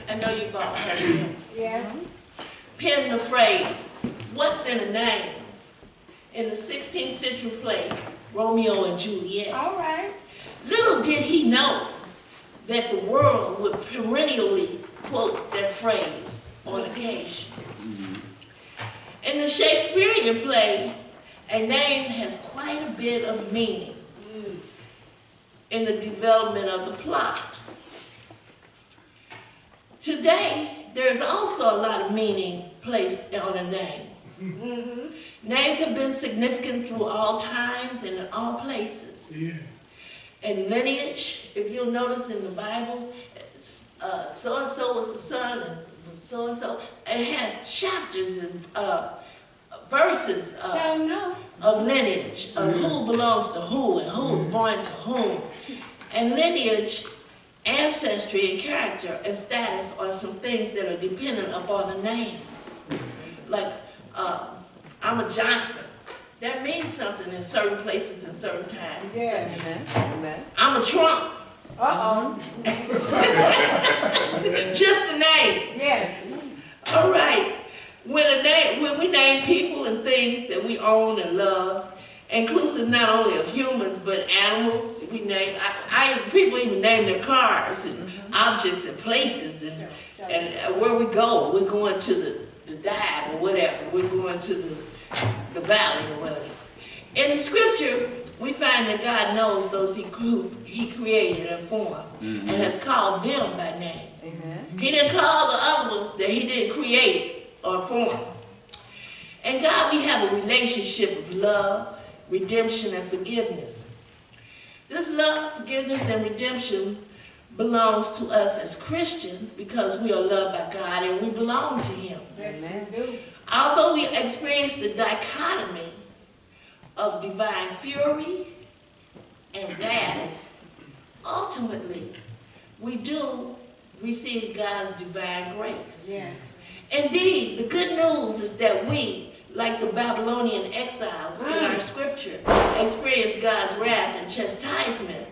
I know you've all heard him. Yes. Penned the phrase, "What's in a name?" in the 16th century play, Romeo and Juliet. All right. Little did he know that the world would perennially quote that phrase on occasion. In the Shakespearean play, a name has quite a bit of meaning in the development of the plot. Today, there's also a lot of meaning placed on a name. Names have been significant through all times and in all places. Yeah. And lineage, if you'll notice in the Bible, so-and-so was the son, and so-and-so. It has chapters and verses of lineage, of who belongs to who and who's born to whom. And lineage, ancestry, and character and status are some things that are dependent upon a name. Like, I'm a Johnson. That means something in certain places and certain times. Yes. Amen. I'm a Trump. Uh-oh. Just a name. Yes. All right. When we name people and things that we own and love, inclusive not only of humans but animals, we name. People even name their cars and objects and places and where we go. We're going to the dive or whatever. We're going to the valley or whatever. In the scripture, we find that God knows those he created and formed and has called them by name. He didn't call the other ones that he didn't create or form. And God, we have a relationship of love, redemption, and forgiveness. This love, forgiveness, and redemption belongs to us as Christians because we are loved by God and we belong to him. Yes, we do. Although we experience the dichotomy of divine fury and wrath, ultimately, we do receive God's divine grace. Yes. Indeed, the good news is that we, like the Babylonian exiles in our scripture, experience God's wrath and chastisement,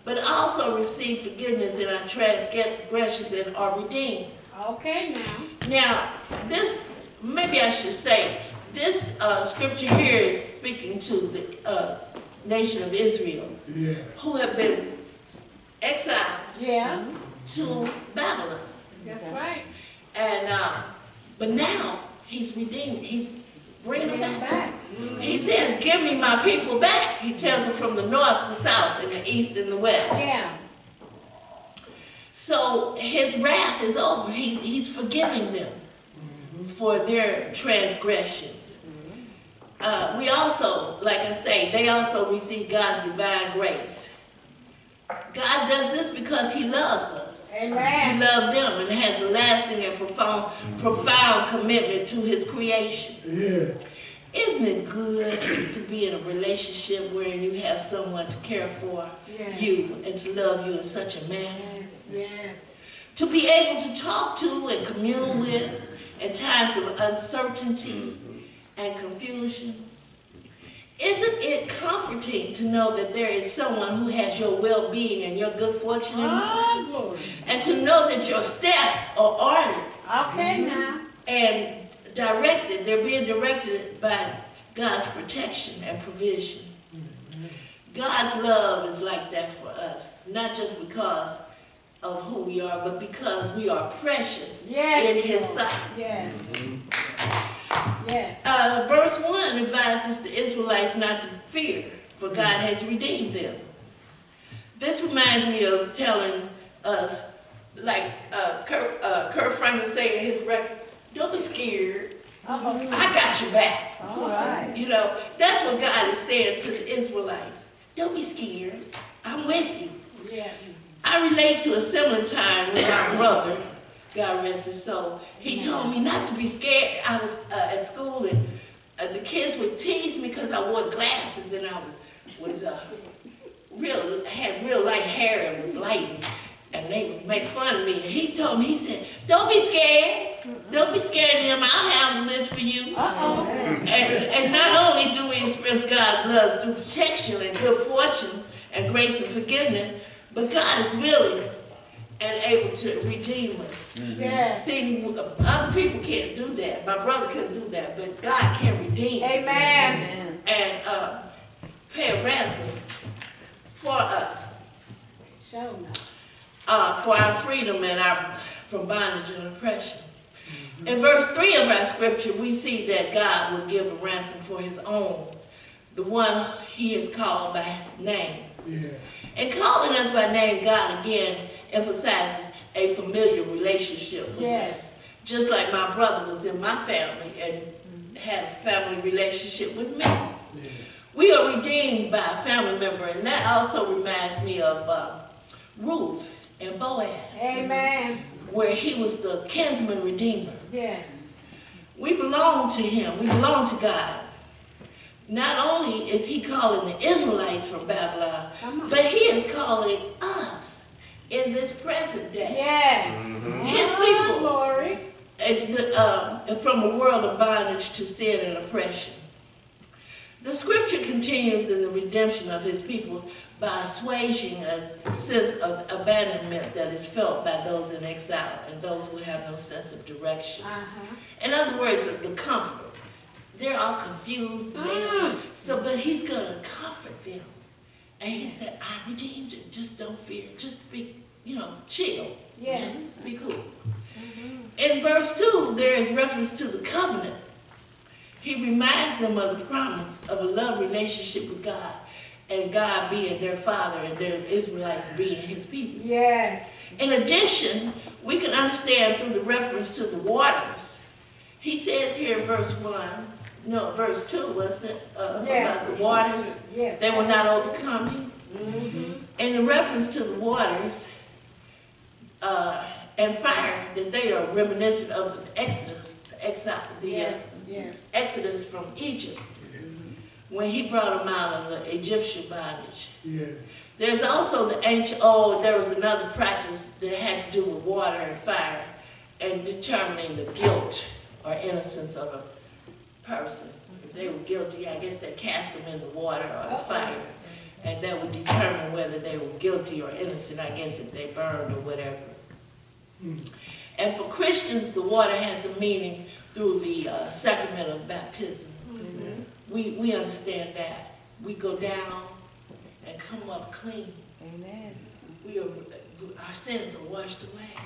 but also receive forgiveness in our transgressions and are redeemed. Okay, now. Now, this, maybe I should say, this scripture here is speaking to the nation of Israel, who have been exiled to Babylon. That's right. And but now he's redeeming. He's bringing them back. He says, "Give me my people back." He tells them from the north, the south, and the east, and the west. Yeah. So his wrath is over. He's forgiving them for their transgressions. We also, like I say, they also receive God's divine grace. God does this because he loves us. Amen. He loves them and has a lasting and profound commitment to his creation. Yeah. Isn't it good to be in a relationship where you have someone to care for you and to love you in such a manner? Yes, yes. To be able to talk to and commune with in times of uncertainty and confusion. Isn't it comforting to know that there is someone who has your well-being and your good fortune in mind? Glory. And to know that your steps are ordered Okay, now. and directed, they're being directed by God's protection and provision. God's love is like that for us, not just because of who we are, but because we are precious in his sight. Yes. Yes. Verse 1 advises the Israelites not to fear, for God has redeemed them. This reminds me of telling us, like Kurt Franklin said in his record, don't be scared. I got your back. All right. You know, that's what God is saying to the Israelites. Don't be scared. I'm with you. Yes. I relate to a similar time with my brother, God rest his soul. He told me not to be scared. I was at school and the kids would tease me because I wore glasses and I had real light hair and was light, and they would make fun of me. And he told me, he said, don't be scared. Don't be scared of them. I'll handle this for you. And not only do we experience God's love through protection and good fortune and grace and forgiveness, but God is willing and able to redeem us. Yes. See, other people can't do that. My brother couldn't do that, but God can redeem Amen. and pay a ransom for us, Show now. for our freedom and from bondage and oppression. In verse 3 of our scripture, we see that God will give a ransom for his own, the one he has called by name. Yeah. And calling us by name, God again emphasizes a familiar relationship with us. Yes. Just like my brother was in my family and had a family relationship with me. Yeah. We are redeemed by a family member, and that also reminds me of Ruth and Boaz, Amen. where he was the kinsman redeemer. Yes. We belong to him. We belong to God. Not only is he calling the Israelites from Babylon, Come on. but he is calling us in this present day. Yes. His Oh, people. glory. And from a world of bondage to sin and oppression. The scripture continues in the redemption of his people by assuaging a sense of abandonment that is felt by those in exile and those who have no sense of direction. In other words, the comfort. They're all confused. But he's going to comfort them. And he said, I redeemed you. Just don't fear. Just be, chill. Yes. Just be cool. In verse 2, there is reference to the covenant. He reminds them of the promise of a love relationship with God, and God being their father and their Israelites being his people. Yes. In addition, we can understand through the reference to the waters. He says here in verse 2, wasn't it? Yes. About the waters. Yes. They will not overcome you. In the reference to the waters and fire, that they are reminiscent of the Exodus, the exile, Yes. Exodus from Egypt, when he brought them out of the Egyptian bondage. Yeah. There's also there was another practice that had to do with water and fire and determining the guilt or innocence of a person. If they were guilty, I guess they cast them in the water or the fire, and that would determine whether they were guilty or innocent, I guess, if they burned or whatever. And for Christians, the water has a meaning through the sacrament of baptism. We understand that. We go down and come up clean. Amen. Our sins are washed away.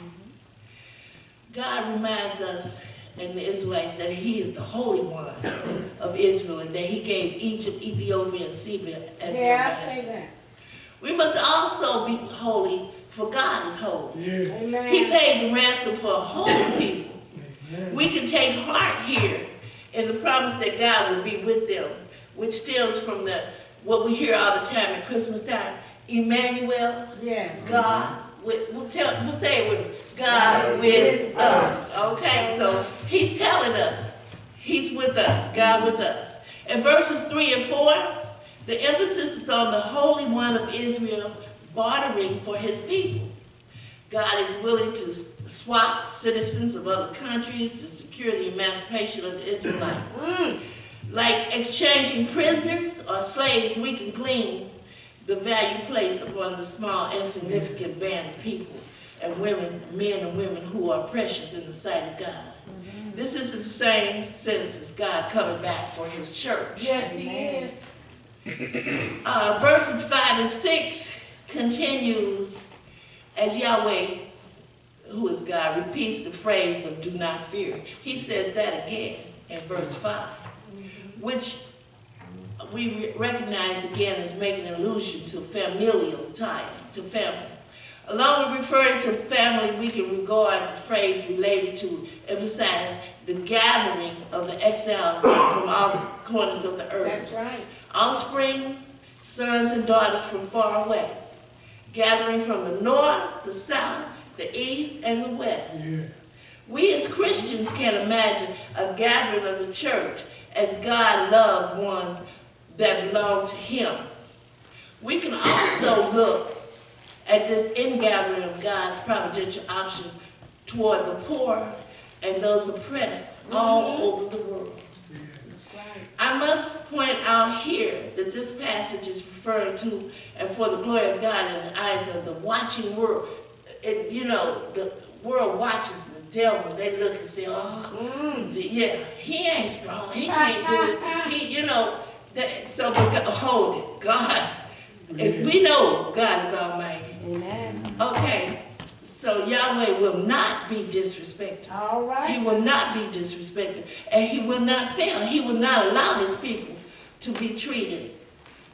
God reminds us and the Israelites that he is the Holy One of Israel and that he gave Egypt, Ethiopia, and Seba as their Yeah, I master. say that. We must also be holy, for God is holy. Yeah. He Amen. paid the ransom for a holy people. Amen. We can take heart here in the promise that God will be with them, which stems from what we hear all the time at Christmas time, Emmanuel, Yes. God. We'll say it with God with us. Okay, so he's telling us he's with us, God with us. In verses 3 and 4, the emphasis is on the Holy One of Israel bartering for his people. God is willing to swap citizens of other countries to secure the emancipation of the Israelites. Like exchanging prisoners or slaves, we can glean the value placed upon the small, insignificant band of people and women, men and women who are precious in the sight of God. This is the same sense as God coming back for his church. Yes, he is. Verses 5 and 6 continues as Yahweh, who is God, repeats the phrase of do not fear. He says that again in verse 5, which we recognize again as making an allusion to familial ties, to family. Along with referring to family, we can regard the phrase related to emphasize the gathering of the exiled from all corners of the earth. That's right. Offspring, sons and daughters from far away, gathering from the north, the south, the east, and the west. Yeah. We as Christians can imagine a gathering of the church as God loved one that belong to him. We can also look at this ingathering of God's providential option toward the poor and those oppressed all over the world. That's right. I must point out here that this passage is referring to and for the glory of God in the eyes of the watching world. you know, the world watches the devil. They look and say, oh, yeah, he ain't strong. He can't do it. He, you know, so we got to hold it. God, if we know God is almighty. Amen. Okay, so Yahweh will not be disrespected. All right. He will not be disrespected. And he will not fail. He will not allow his people to be treated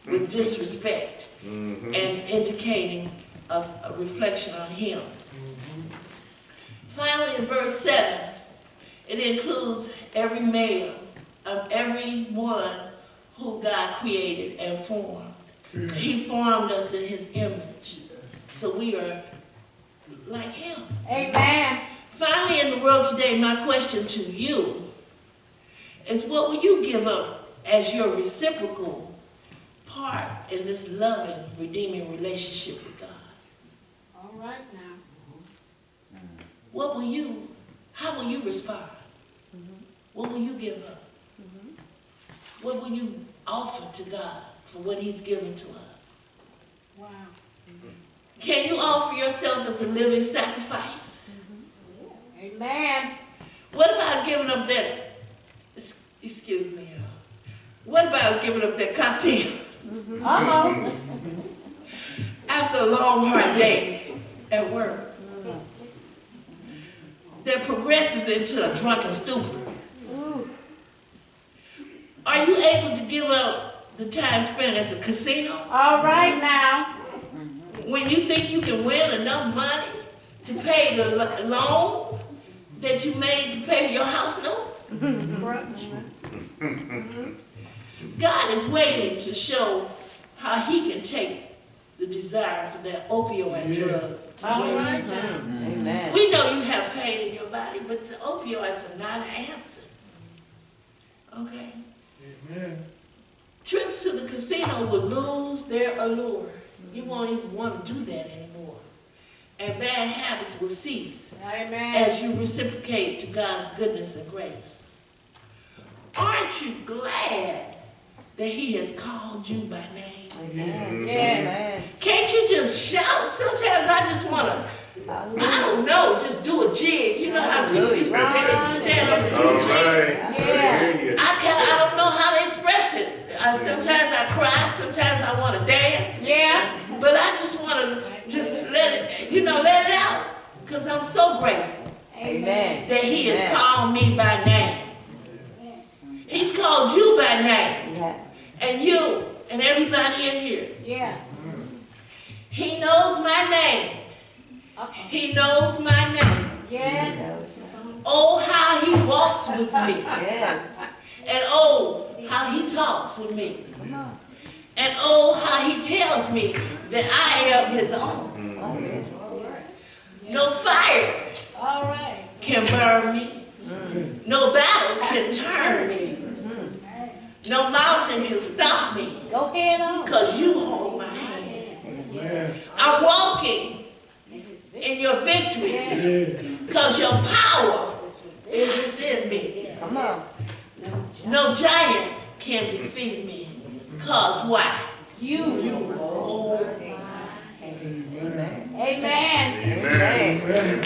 with disrespect and indicating a reflection on him. Finally, in verse 7, it includes every male of every one who God created and formed. He formed us in his image, so we are like him. Amen. Finally, in the world today, my question to you is, what will you give up as your reciprocal part in this loving, redeeming relationship with God? All right now. What will you, how will you respond? What will you give up? What will you offer to God for what he's given to us? Wow. Can you offer yourself as a living sacrifice? Amen. What about giving up that, excuse me, what about giving up that cocktail Uh-oh. after a long, hard day at work that progresses into a drunken stupor? Are you able to give up the time spent at the casino All right now. when you think you can win enough money to pay the loan that you made to pay your house note? God is waiting to show how he can take the desire for that opioid drug. All right now. Amen. We know you have pain in your body, but the opioids are not an answer. Okay? Amen. Trips to the casino will lose their allure. You won't even want to do that anymore. And bad habits will cease Amen. as you reciprocate to God's goodness and grace. Aren't you glad that he has called you by name? Amen. Yes. Can't you just shout? Sometimes I just want to, I don't know, just do a jig. You know how people used to stand up and do a All jig? right. Yeah. I don't know how to express it. Sometimes I cry, sometimes I want to dance, Yeah. but I just want to just let it out, because I'm so grateful Amen. that he has Amen. called me by name. He's called you by name, Yeah. and you, and everybody in here. Yeah. He knows my name. Uh-oh. He knows my name. Yes. Oh, how he walks with me. Yes. And oh, how he talks with me. Come on. And oh, how he tells me that I am his own. Oh, yes. No fire All right. can burn me. No battle can turn me. No mountain can stop me, Go ahead on. because you hold my hand. Amen. I'm walking in your victory, Yes. because your power is within me. Come on. No giant can defeat me, because why? You. hold my hand. Amen. Amen. Amen.